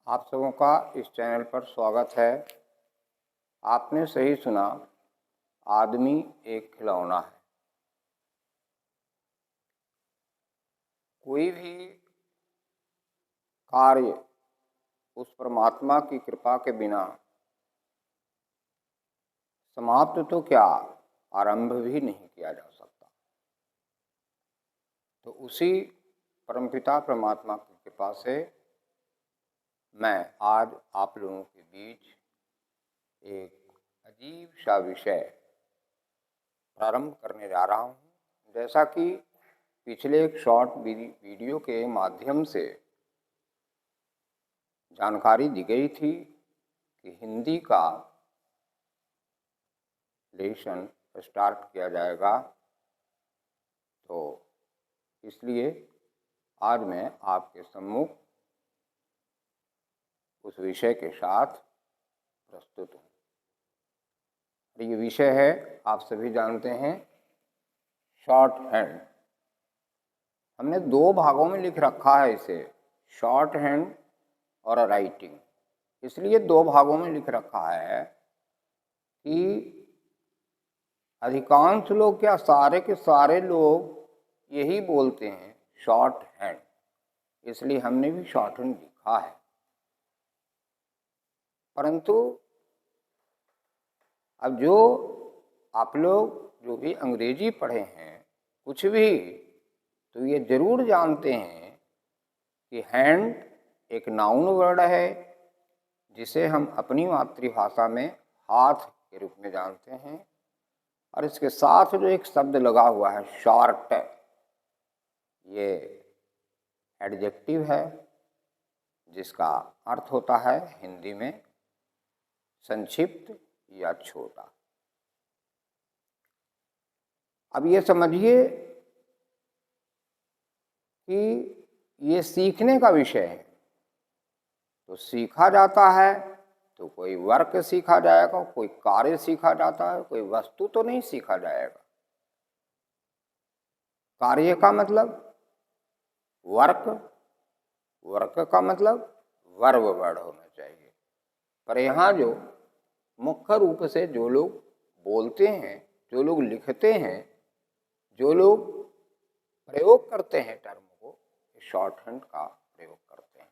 आप सबों का इस चैनल पर स्वागत है। आपने सही सुना, आदमी एक खिलौना है। कोई भी कार्य उस परमात्मा की कृपा के बिना समाप्त तो क्या, आरंभ भी नहीं किया जा सकता। तो उसी परमपिता परमात्मा की कृपा से मैं आज आप लोगों के बीच एक अजीब सा विषय प्रारंभ करने जा रहा हूँ। जैसा कि पिछले एक शॉर्ट वीडियो के माध्यम से जानकारी दी गई थी कि हिंदी का लेसन स्टार्ट किया जाएगा, तो इसलिए आज मैं आपके सम्मुख उस विषय के साथ प्रस्तुत हूँ। ये विषय है, आप सभी जानते हैं, शॉर्ट हैंड। हमने दो भागों में लिख रखा है इसे, शॉर्ट हैंड और राइटिंग। इसलिए दो भागों में लिख रखा है कि अधिकांश लोग, क्या सारे के सारे लोग यही बोलते हैं शॉर्ट हैंड, इसलिए हमने भी शॉर्ट हैंड लिखा है। परंतु अब जो आप लोग जो भी अंग्रेजी पढ़े हैं कुछ भी, तो ये जरूर जानते हैं कि हैंड एक नाउन वर्ड है जिसे हम अपनी मातृभाषा में हाथ के रूप में जानते हैं, और इसके साथ जो एक शब्द लगा हुआ है शॉर्ट, ये एडजेक्टिव है जिसका अर्थ होता है हिंदी में संक्षिप्त या छोटा। अब ये समझिए कि ये सीखने का विषय है, तो सीखा जाता है तो कोई वर्क सीखा जाएगा, कोई कार्य सीखा जाता है, कोई वस्तु तो नहीं सीखा जाएगा। कार्य का मतलब वर्क, वर्क का मतलब वर्ब वर्ड होना चाहिए। पर यहाँ जो मुख्य रूप से जो लोग बोलते हैं, जो लोग लिखते हैं, जो लोग प्रयोग करते हैं टर्म को, शॉर्ट हैंड का प्रयोग करते हैं,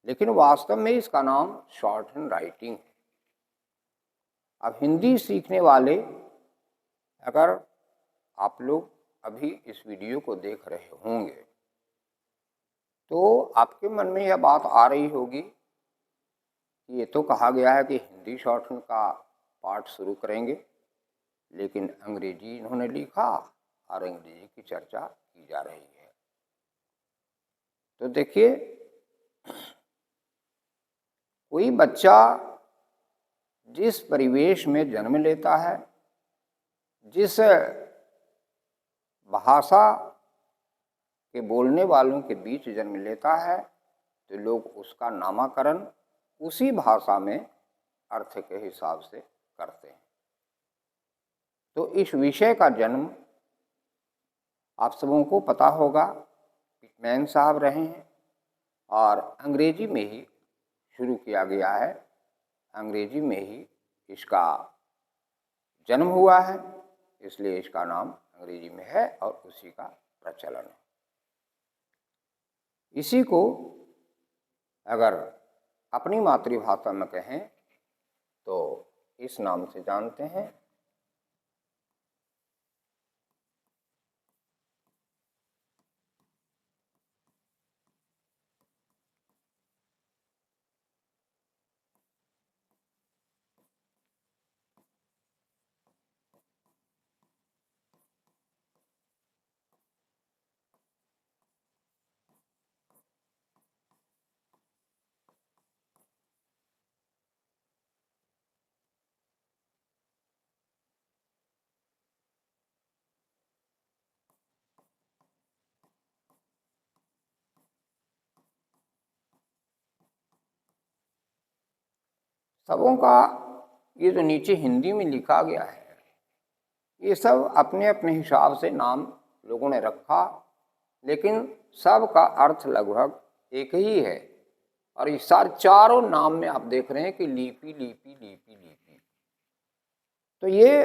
लेकिन वास्तव में इसका नाम शॉर्ट हैंड राइटिंग है। अब हिंदी सीखने वाले, अगर आप लोग अभी इस वीडियो को देख रहे होंगे तो आपके मन में यह बात आ रही होगी कि ये तो कहा गया है कि हिंदी शॉर्ट हैंड का पाठ शुरू करेंगे, लेकिन अंग्रेजी इन्होंने लिखा और अंग्रेजी की चर्चा की जा रही है। तो देखिए, कोई बच्चा जिस परिवेश में जन्म लेता है, जिस भाषा के बोलने वालों के बीच जन्म लेता है, तो लोग उसका नामकरण उसी भाषा में अर्थ के हिसाब से करते हैं। तो इस विषय का जन्म आप सबों को पता होगा, पिटमैन साहब रहे हैं और अंग्रेजी में ही शुरू किया गया है, अंग्रेजी में ही इसका जन्म हुआ है, इसलिए इसका नाम अंग्रेजी में है और उसी का प्रचलन है। इसी को अगर अपनी मातृभाषा में कहें तो इस नाम से जानते हैं, सबों का ये जो नीचे हिंदी में लिखा गया है, ये सब अपने अपने हिसाब से नाम लोगों ने रखा, लेकिन सब का अर्थ लगभग एक ही है। और इस सारे चारों नाम में आप देख रहे हैं कि लिपि लिपि लिपि लिपि। तो ये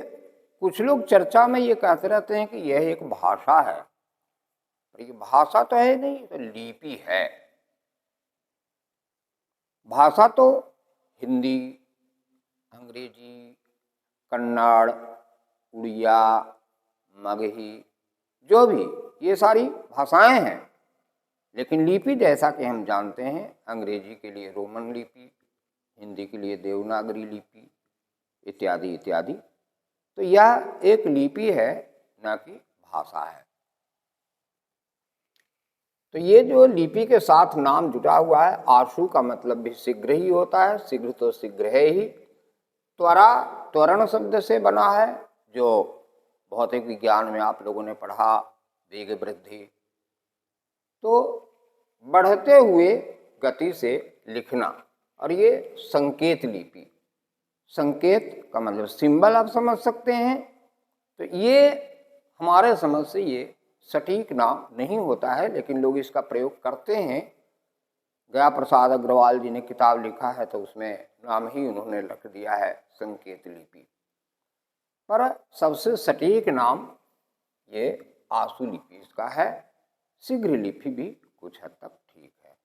कुछ लोग चर्चा में ये कहते रहते हैं कि यह एक भाषा है, पर ये भाषा तो है नहीं, तो लिपि है। भाषा तो हिंदी, अंग्रेजी, कन्नड़, उड़िया, मगही, जो भी ये सारी भाषाएं हैं। लेकिन लिपि जैसा कि हम जानते हैं, अंग्रेजी के लिए रोमन लिपि, हिंदी के लिए देवनागरी लिपि इत्यादि इत्यादि। तो यह एक लिपि है, न कि भाषा है। तो ये जो लिपि के साथ नाम जुड़ा हुआ है, आशु का मतलब भी शीघ्र ही होता है। शीघ्र तो शीघ्र है ही। त्वरा त्वरण शब्द से बना है, जो भौतिक विज्ञान में आप लोगों ने पढ़ा, वेग वृद्धि। तो बढ़ते हुए गति से लिखना। और ये संकेत लिपि, संकेत का मतलब सिंबल आप समझ सकते हैं। तो ये हमारे समझ से ये सटीक नाम नहीं होता है, लेकिन लोग इसका प्रयोग करते हैं। गया प्रसाद अग्रवाल जी ने किताब लिखा है, तो उसमें नाम ही उन्होंने रख दिया है संकेत लिपि। पर सबसे सटीक नाम ये आशु लिपि इसका है। शीघ्र लिपि भी कुछ हद तक ठीक है।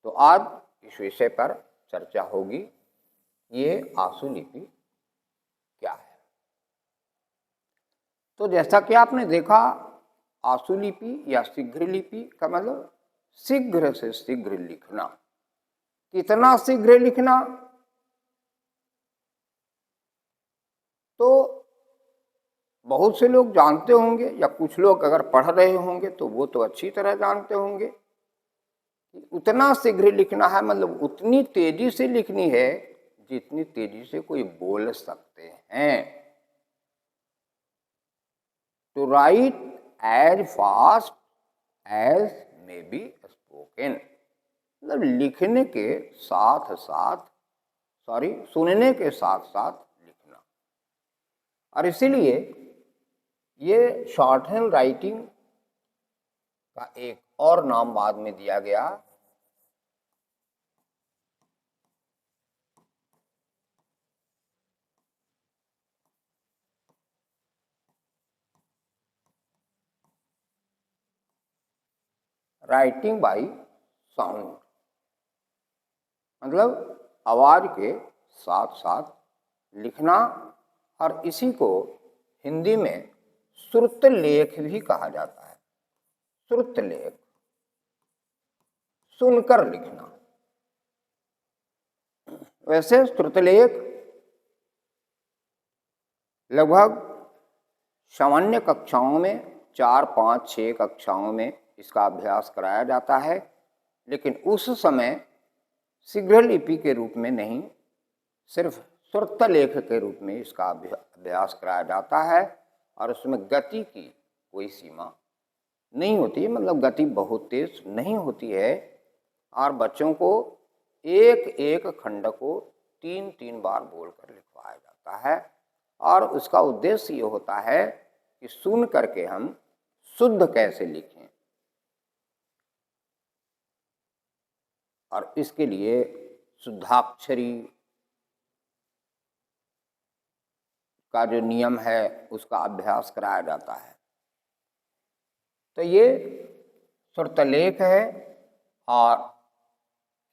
तो आज इस विषय पर चर्चा होगी, ये आशु लिपि क्या है। तो जैसा कि आपने देखा, आशु लिपि या शीघ्र लिपि का मतलब शीघ्र से शीघ्र लिखना। कितना शीघ्र लिखना? तो बहुत से लोग जानते होंगे, या कुछ लोग अगर पढ़ रहे होंगे तो वो तो अच्छी तरह जानते होंगे कि उतना शीघ्र लिखना है, मतलब उतनी तेजी से लिखनी है जितनी तेजी से कोई बोल सकते हैं। To write as fast as may be spoken, मतलब लिखने के साथ साथ, सुनने के साथ साथ लिखना। और इसीलिए ये शॉर्ट हैंड राइटिंग का एक और नाम बाद में दिया गया, राइटिंग बाय साउंड, मतलब आवाज के साथ साथ लिखना। और इसी को हिंदी में श्रुत लेख भी कहा जाता है। श्रुत लेख, सुनकर लिखना। वैसे श्रुत लेख लगभग सामान्य कक्षाओं में 4, 5, 6 कक्षाओं में इसका अभ्यास कराया जाता है, लेकिन उस समय शीघ्र लिपि के रूप में नहीं, सिर्फ श्रुत लेख के रूप में इसका अभ्यास कराया जाता है। और उसमें गति की कोई सीमा नहीं होती है, मतलब गति बहुत तेज नहीं होती है। और बच्चों को एक एक खंड को 3-3 बार बोलकर लिखवाया जाता है। और उसका उद्देश्य ये होता है कि सुन करके हम शुद्ध कैसे लिखें, और इसके लिए शुद्धाक्षरी का जो नियम है उसका अभ्यास कराया जाता है। तो ये श्रुतलेख है, और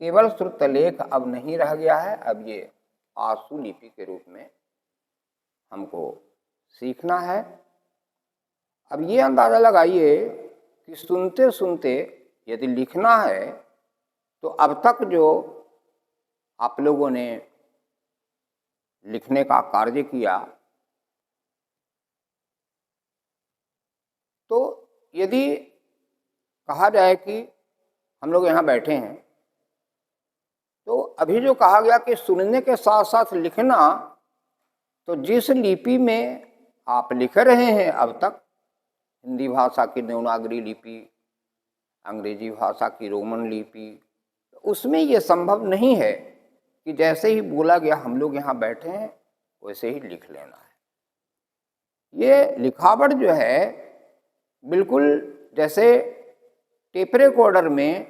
केवल श्रुतलेख अब नहीं रह गया है, अब ये आशु लिपि के रूप में हमको सीखना है। अब ये अंदाज़ा लगाइए कि सुनते सुनते यदि लिखना है, तो अब तक जो आप लोगों ने लिखने का कार्य किया, तो यदि कहा जाए कि हम लोग यहाँ बैठे हैं, तो अभी जो कहा गया कि सुनने के साथ साथ लिखना, तो जिस लिपि में आप लिख रहे हैं अब तक, हिंदी भाषा की देवनागरी लिपि, अंग्रेजी भाषा की रोमन लिपि, उसमें ये संभव नहीं है कि जैसे ही बोला गया हम लोग यहाँ बैठे हैं वैसे ही लिख लेना है। ये लिखावट जो है, बिल्कुल जैसे टेप रिकॉर्डर में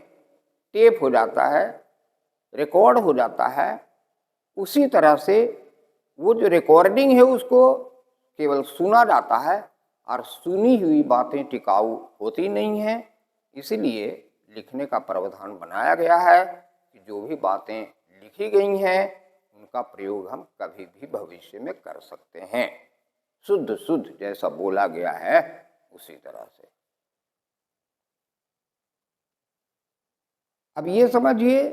टेप हो जाता है, रिकॉर्ड हो जाता है, उसी तरह से वो जो रिकॉर्डिंग है उसको केवल सुना जाता है और सुनी हुई बातें टिकाऊ होती नहीं हैं। इसलिए लिखने का प्रावधान बनाया गया है कि जो भी बातें लिखी गई हैं उनका प्रयोग हम कभी भी भविष्य में कर सकते हैं, शुद्ध शुद्ध जैसा बोला गया है उसी तरह से। अब ये समझिए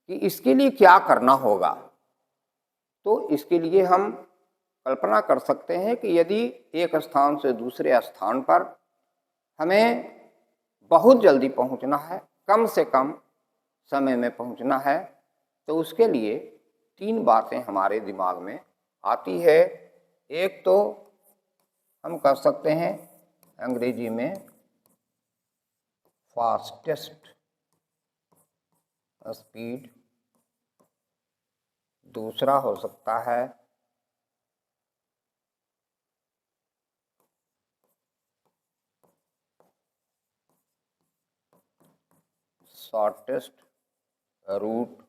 कि इसके लिए क्या करना होगा। तो इसके लिए हम कल्पना कर सकते हैं कि यदि एक स्थान से दूसरे स्थान पर हमें बहुत जल्दी पहुंचना है, कम से कम समय में पहुंचना है, तो उसके लिए 3 बातें हमारे दिमाग में आती है। एक तो हम कह सकते हैं अंग्रेजी में फास्टेस्ट स्पीड, दूसरा हो सकता है शॉर्टेस्ट रूट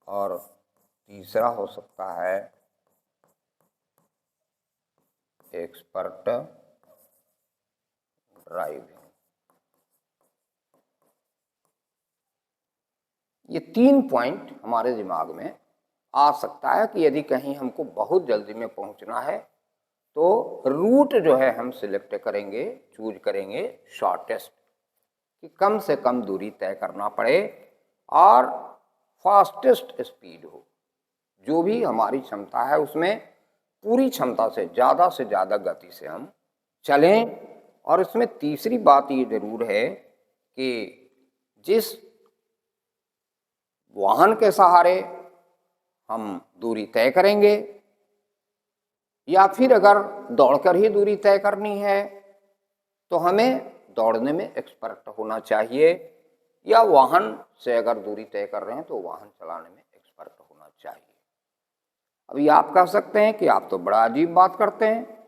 और तीसरा हो सकता है एक्सपर्ट ड्राइविंग। ये 3 पॉइंट हमारे दिमाग में आ सकता है कि यदि कहीं हमको बहुत जल्दी में पहुंचना है तो रूट जो है हम सिलेक्ट करेंगे, चूज करेंगे शॉर्टेस्ट, कि कम से कम दूरी तय करना पड़े और फास्टेस्ट स्पीड हो। जो भी हमारी क्षमता है उसमें पूरी क्षमता से ज़्यादा गति से हम चलें। और इसमें तीसरी बात ये जरूर है कि जिस वाहन के सहारे हम दूरी तय करेंगे या फिर अगर दौड़कर ही दूरी तय करनी है तो हमें दौड़ने में एक्सपर्ट होना चाहिए, या वाहन से अगर दूरी तय कर रहे हैं तो वाहन चलाने में एक्सपर्ट होना चाहिए। अभी आप कह सकते हैं कि आप तो बड़ा अजीब बात करते हैं,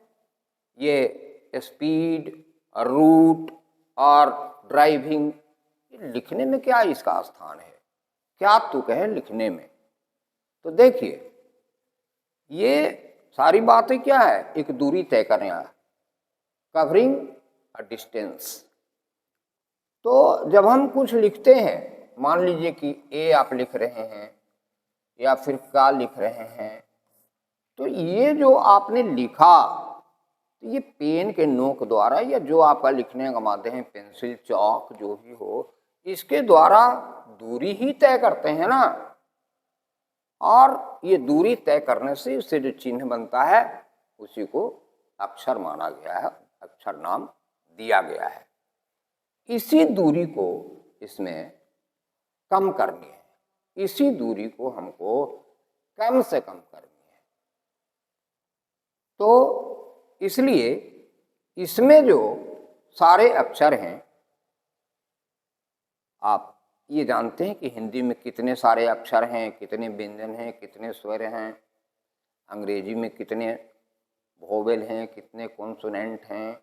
ये स्पीड, रूट और ड्राइविंग लिखने में क्या इसका स्थान है, क्या तुक है लिखने में? तो देखिए ये सारी बातें क्या है, एक दूरी तय करना, कवरिंग अ डिस्टेंस। तो जब हम कुछ लिखते हैं, मान लीजिए कि ए आप लिख रहे हैं या फिर का लिख रहे हैं, तो ये जो आपने लिखा तो ये पेन के नोक द्वारा या जो आपका लिखने का माध्यम है, पेंसिल, चौक जो भी हो, इसके द्वारा दूरी ही तय करते हैं ना। और ये दूरी तय करने से इससे जो चिन्ह बनता है उसी को अक्षर माना गया है, अक्षर नाम दिया गया है। इसी दूरी को इसमें कम करनी है, इसी दूरी को हमको कम से कम करनी है। तो इसलिए इसमें जो सारे अक्षर हैं, आप ये जानते हैं कि हिंदी में कितने सारे अक्षर हैं, कितने व्यंजन हैं, कितने स्वर हैं, अंग्रेजी में कितने वोवेल हैं, कितने कॉन्सोनेंट हैं,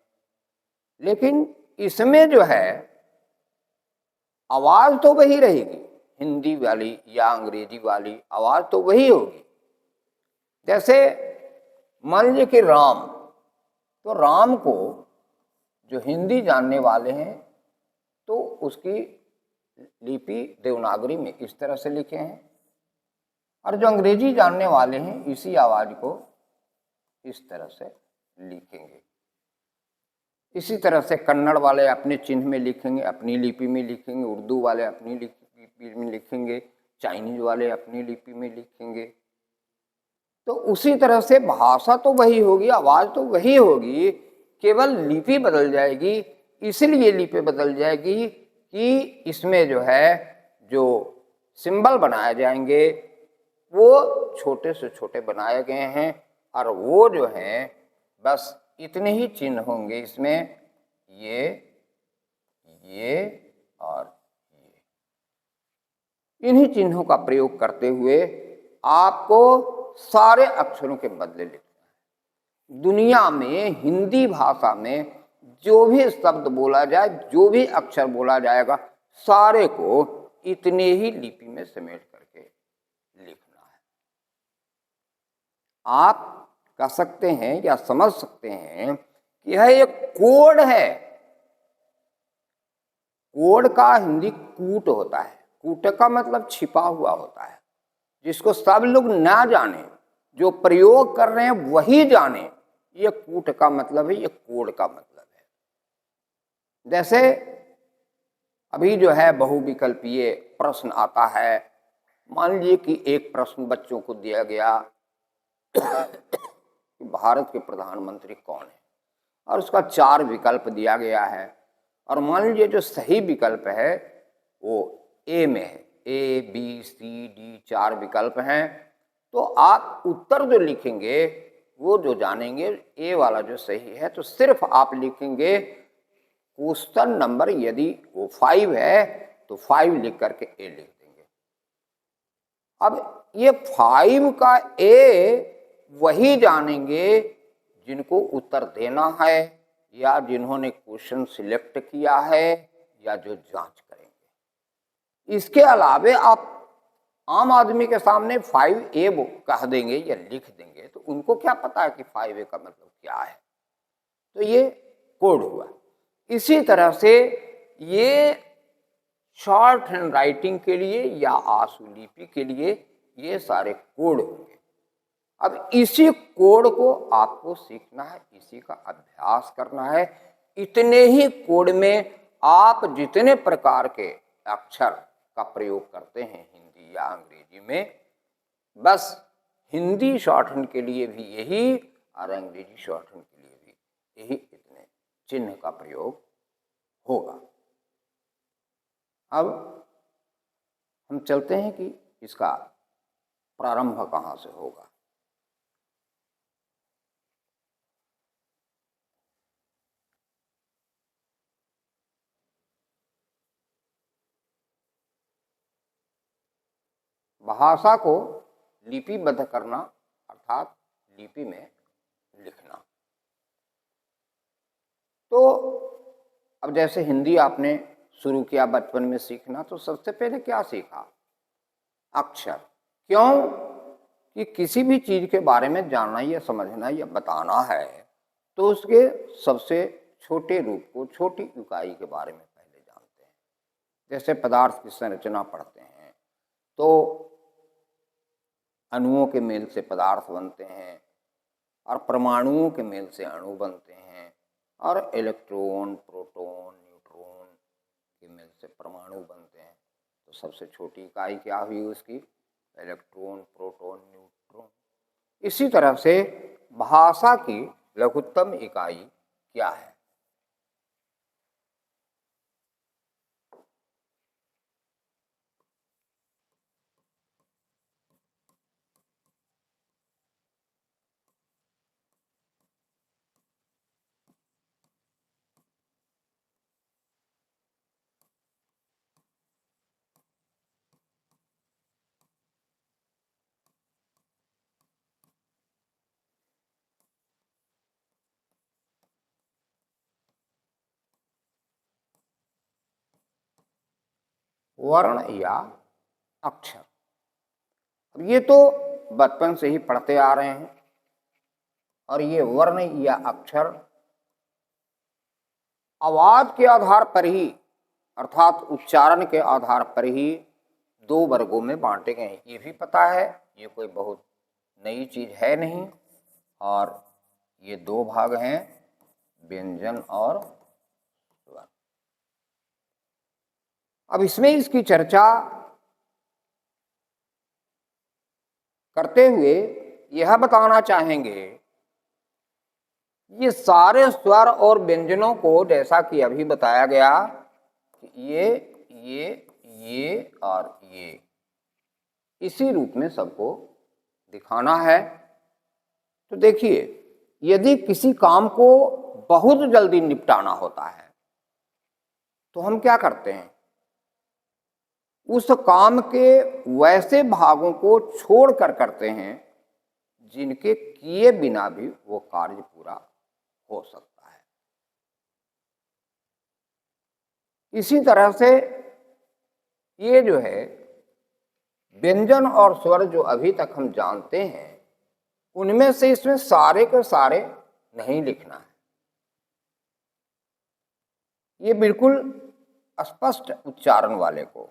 लेकिन इसमें जो है आवाज़ तो वही रहेगी, हिंदी वाली या अंग्रेजी वाली आवाज़ तो वही होगी। जैसे मान लीजिए कि राम, तो राम को जो हिंदी जानने वाले हैं तो उसकी लिपि देवनागरी में इस तरह से लिखे हैं, और जो अंग्रेजी जानने वाले हैं इसी आवाज़ को इस तरह से लिखेंगे। इसी तरह से कन्नड़ वाले अपने चिन्ह में लिखेंगे, अपनी लिपि में लिखेंगे, उर्दू वाले अपनी लिपि में लिखेंगे, चाइनीज वाले अपनी लिपि में लिखेंगे। तो उसी तरह से भाषा तो वही होगी, आवाज़ तो वही होगी, केवल लिपि बदल जाएगी। इसलिए लिपि बदल जाएगी कि इसमें जो है जो सिंबल बनाए जाएंगे वो छोटे से छोटे बनाए गए हैं, और वो जो हैं बस इतने ही चिन्ह होंगे इसमें, ये और ये। इन्हीं चिन्हों का प्रयोग करते हुए आपको सारे अक्षरों के बदले लिखना है। दुनिया में हिंदी भाषा में जो भी शब्द बोला जाए, जो भी अक्षर बोला जाएगा, सारे को इतने ही लिपि में समेट करके लिखना है। आप कह सकते हैं या समझ सकते हैं कि यह एक कोड है। कोड का हिंदी कूट होता है। कूट का मतलब छिपा हुआ होता है, जिसको सब लोग ना जाने, जो प्रयोग कर रहे हैं वही जाने। ये कूट का मतलब है, ये कोड का मतलब है। जैसे अभी जो है बहुविकल्पीय प्रश्न आता है। मान लीजिए कि एक प्रश्न बच्चों को दिया गया कि भारत के प्रधानमंत्री कौन है, और उसका 4 विकल्प दिया गया है। और मान लीजिए जो सही विकल्प है वो ए में है, ए बी सी डी 4 विकल्प हैं। तो आप उत्तर जो लिखेंगे वो जो जानेंगे ए वाला जो सही है, तो सिर्फ आप लिखेंगे क्वेश्चन नंबर, यदि वो 5 है तो 5 लिख करके ए लिख देंगे। अब ये 5 का ए वही जानेंगे जिनको उत्तर देना है, या जिन्होंने क्वेश्चन सिलेक्ट किया है, या जो जांच करेंगे। इसके अलावे आप आम आदमी के सामने 5A कह देंगे या लिख देंगे, तो उनको क्या पता है कि 5A का मतलब क्या है। तो ये कोड हुआ। इसी तरह से ये शॉर्ट हैंड राइटिंग के लिए या आशुलिपि के लिए ये सारे कोड होंगे। अब इसी कोड को आपको सीखना है, इसी का अभ्यास करना है। इतने ही कोड में आप जितने प्रकार के अक्षर का प्रयोग करते हैं हिंदी या अंग्रेजी में, बस हिंदी शॉर्टहैंड के लिए भी यही और अंग्रेजी शॉर्टहैंड के लिए भी यही इतने चिन्ह का प्रयोग होगा। अब हम चलते हैं कि इसका प्रारंभ कहाँ से होगा। भाषा को लिपिबद्ध करना अर्थात लिपि में लिखना। तो अब जैसे हिंदी आपने शुरू किया बचपन में सीखना, तो सबसे पहले क्या सीखा? अक्षर। क्यों कि किसी भी चीज के बारे में जानना या समझना या बताना है तो उसके सबसे छोटे रूप को, छोटी इकाई के बारे में पहले जानते हैं। जैसे पदार्थ की संरचना पढ़ते हैं तो अणुओं के मेल से पदार्थ बनते हैं, और परमाणुओं के मेल से अणु बनते हैं, और इलेक्ट्रॉन, प्रोटॉन, न्यूट्रॉन के मेल से परमाणु बनते हैं। तो सबसे छोटी इकाई क्या हुई उसकी? Electron, proton, neutron. इसी तरह से भाषा की लघुत्तम इकाई क्या है? वर्ण या अक्षर। अब ये तो बचपन से ही पढ़ते आ रहे हैं, और ये वर्ण या अक्षर आवाज के आधार पर ही, अर्थात उच्चारण के आधार पर ही 2 वर्गों में बांटे गए हैं। ये भी पता है, ये कोई बहुत नई चीज है नहीं। और ये 2 भाग हैं, व्यंजन और स्वर। अब इसमें इसकी चर्चा करते हुए यह बताना चाहेंगे, ये सारे स्वर और व्यंजनों को जैसा कि अभी बताया गया कि ये और ये इसी रूप में सबको दिखाना है। तो देखिए, यदि किसी काम को बहुत जल्दी निपटाना होता है तो हम क्या करते हैं? उस काम के वैसे भागों को छोड़कर करते हैं जिनके किए बिना भी वो कार्य पूरा हो सकता है। इसी तरह से ये जो है व्यंजन और स्वर जो अभी तक हम जानते हैं, उनमें से इसमें सारे के सारे नहीं लिखना है। ये बिल्कुल स्पष्ट उच्चारण वाले को।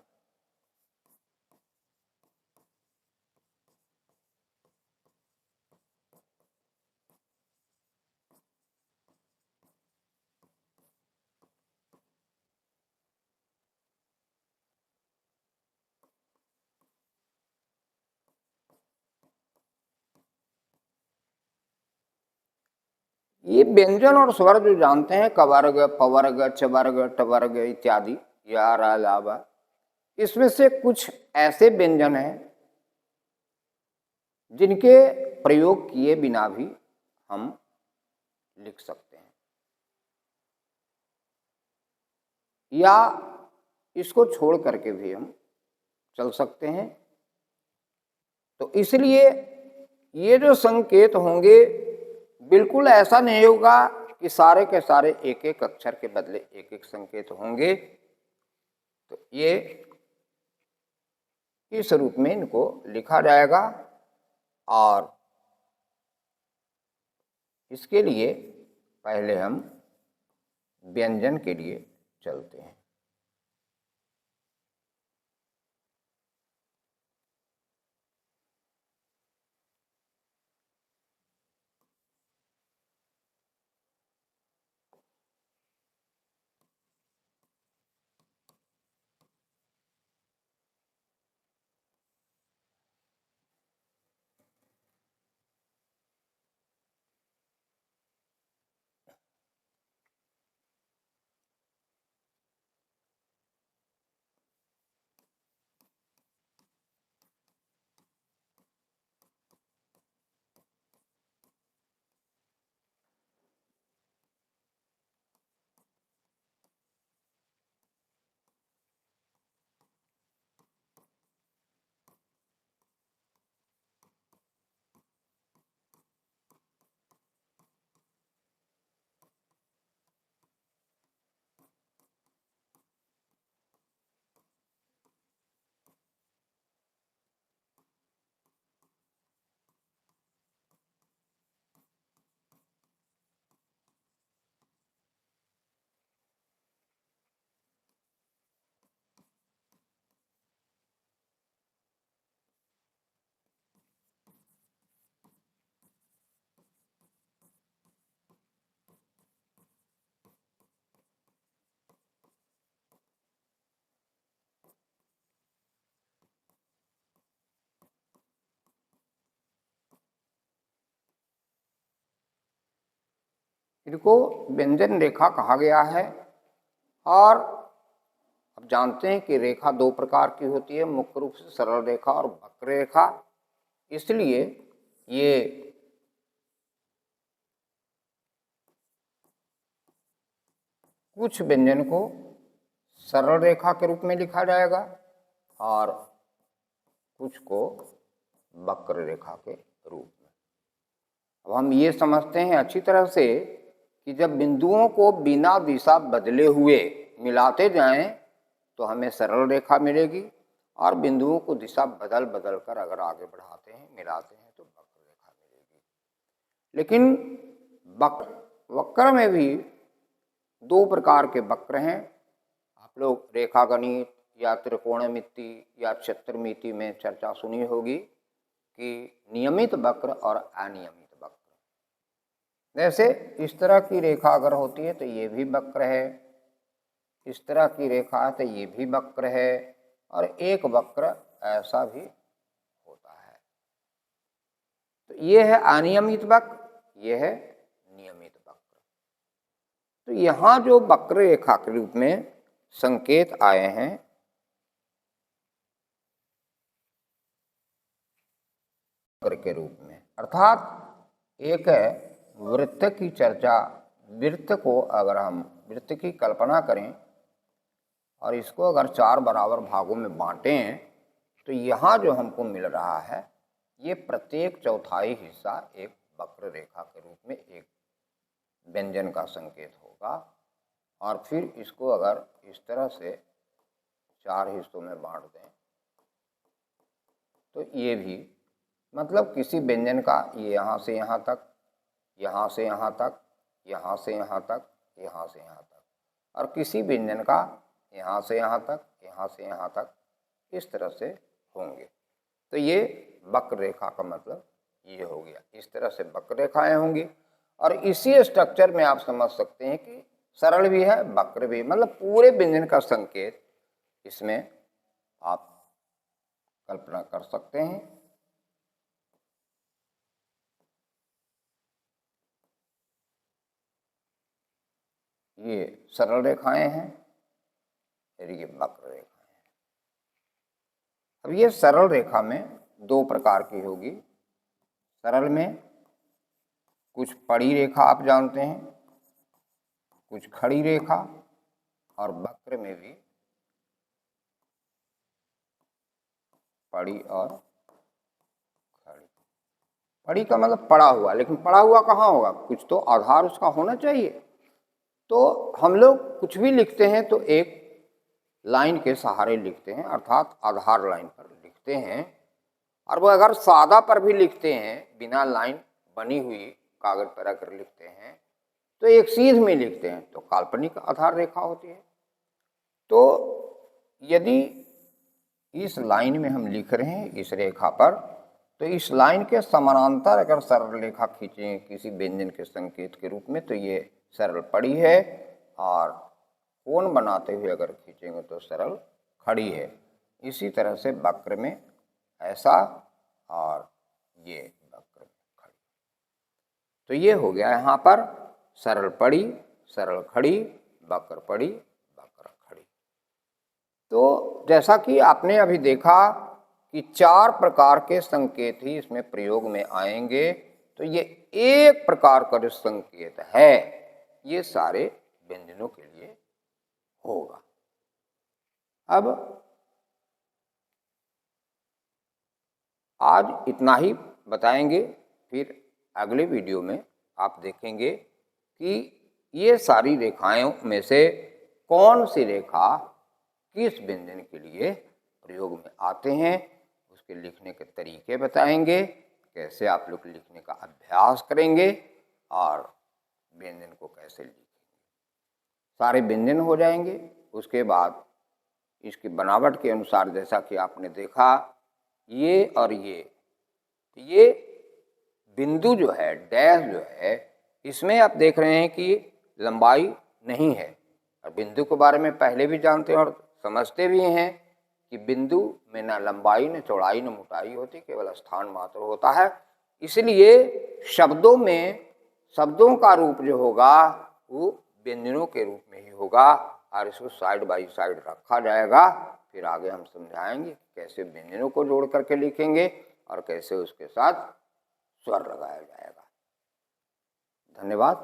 ये व्यंजन और स्वर जो जानते हैं, कवर्ग, पवर्ग, चवर्ग, टवर्ग इत्यादि, या रालावा, इसमें से कुछ ऐसे व्यंजन हैं जिनके प्रयोग किए बिना भी हम लिख सकते हैं, या इसको छोड़ करके भी हम चल सकते हैं। तो इसलिए ये जो संकेत होंगे, बिल्कुल ऐसा नहीं होगा कि सारे के सारे एक एक अक्षर के बदले एक एक संकेत होंगे। तो ये इस रूप में इनको लिखा जाएगा, और इसके लिए पहले हम व्यंजन के लिए चलते हैं। इनको व्यंजन रेखा कहा गया है। और अब जानते हैं कि रेखा दो प्रकार की होती है, मुख्य रूप से सरल रेखा और वक्र रेखा। इसलिए ये कुछ व्यंजन को सरल रेखा के रूप में लिखा जाएगा और कुछ को वक्र रेखा के रूप में। अब हम ये समझते हैं अच्छी तरह से कि जब बिंदुओं को बिना दिशा बदले हुए मिलाते जाएं तो हमें सरल रेखा मिलेगी, और बिंदुओं को दिशा बदल बदल कर अगर आगे बढ़ाते हैं, मिलाते हैं, तो वक्र रेखा मिलेगी। लेकिन वक्र में भी दो प्रकार के वक्र हैं। आप लोग रेखा गणित या त्रिकोणमिति या क्षेत्रमिति में चर्चा सुनी होगी कि नियमित वक्र और अनियमित वक्र। जैसे इस तरह की रेखा अगर होती है तो ये भी वक्र है, इस तरह की रेखा है तो ये भी वक्र है, और एक वक्र ऐसा भी होता है। तो ये है अनियमित वक्र, ये है नियमित वक्र। तो यहाँ जो वक्र रेखा के रूप में संकेत आए हैं, वक्र के रूप में, अर्थात एक वृत्त की चर्चा, वृत्त को अगर हम वृत्त की कल्पना करें और इसको अगर चार बराबर भागों में बांटें, तो यहाँ जो हमको मिल रहा है, ये प्रत्येक चौथाई हिस्सा एक वक्र रेखा के रूप में एक व्यंजन का संकेत होगा। और फिर इसको अगर इस तरह से 4 हिस्सों में बांट दें तो ये भी मतलब किसी व्यंजन का ये यहाँ से यहाँ तक, यहाँ से यहाँ तक, यहाँ से यहाँ तक, यहाँ से यहाँ तक, और किसी व्यंजन का यहाँ से यहाँ तक, यहाँ से यहाँ तक, इस तरह से होंगे। तो ये वक्र रेखा का मतलब ये हो गया। इस तरह से वक्र रेखाएं होंगी और इसी स्ट्रक्चर में आप समझ सकते हैं कि सरल भी है, वक्र भी, मतलब पूरे व्यंजन का संकेत इसमें आप कल्पना कर सकते हैं। ये सरल रेखाएं हैं और ये वक्र रेखाएं हैं। अब ये सरल रेखा में 2 प्रकार की होगी। सरल में कुछ पड़ी रेखा आप जानते हैं, कुछ खड़ी रेखा, और वक्र में भी पड़ी और खड़ी। पड़ी का मतलब पड़ा हुआ, लेकिन पड़ा हुआ कहाँ होगा, कुछ तो आधार उसका होना चाहिए। तो हम लोग कुछ भी लिखते हैं तो एक लाइन के सहारे लिखते हैं, अर्थात आधार लाइन पर लिखते हैं। और वो अगर सादा पर भी लिखते हैं, बिना लाइन बनी हुई कागज पर अगर लिखते हैं तो एक सीध में लिखते हैं तो काल्पनिक आधार रेखा होती है। तो यदि इस लाइन में हम लिख रहे हैं इस रेखा पर, तो इस लाइन के समानांतर अगर सरल रेखा खींचें किसी व्यंजन के संकेत के रूप में तो ये सरल पड़ी है, और कोण बनाते हुए अगर खींचेंगे तो सरल खड़ी है। इसी तरह से वक्र में ऐसा, और ये वक्र में खड़ी। तो ये हो गया यहाँ पर सरल पड़ी, सरल खड़ी, वक्र पड़ी, वक्र खड़ी। तो जैसा कि आपने अभी देखा कि 4 प्रकार के संकेत ही इसमें प्रयोग में आएंगे, तो ये एक प्रकार का जो संकेत है ये सारे व्यंजनों के लिए होगा। अब आज इतना ही बताएंगे, फिर अगले वीडियो में आप देखेंगे कि ये सारी रेखाओं में से कौन सी रेखा किस व्यंजन के लिए प्रयोग में आते हैं, उसके लिखने के तरीके बताएंगे, कैसे आप लोग लिखने का अभ्यास करेंगे और व्यंजन को कैसे लिखेंगे। सारे व्यंजन हो जाएंगे। उसके बाद इसकी बनावट के अनुसार जैसा कि आपने देखा ये और ये बिंदु जो है, डैश जो है, इसमें आप देख रहे हैं कि लंबाई नहीं है। और बिंदु के बारे में पहले भी जानते हैं और समझते भी हैं कि बिंदु में न लंबाई न चौड़ाई न मोटाई होती, केवल स्थान मात्र होता है। इसलिए शब्दों में शब्दों का रूप जो होगा वो व्यंजनों के रूप में ही होगा, और इसको साइड बाय साइड रखा जाएगा। फिर आगे हम समझाएंगे कैसे व्यंजनों को जोड़ करके लिखेंगे और कैसे उसके साथ स्वर लगाया जाएगा। धन्यवाद।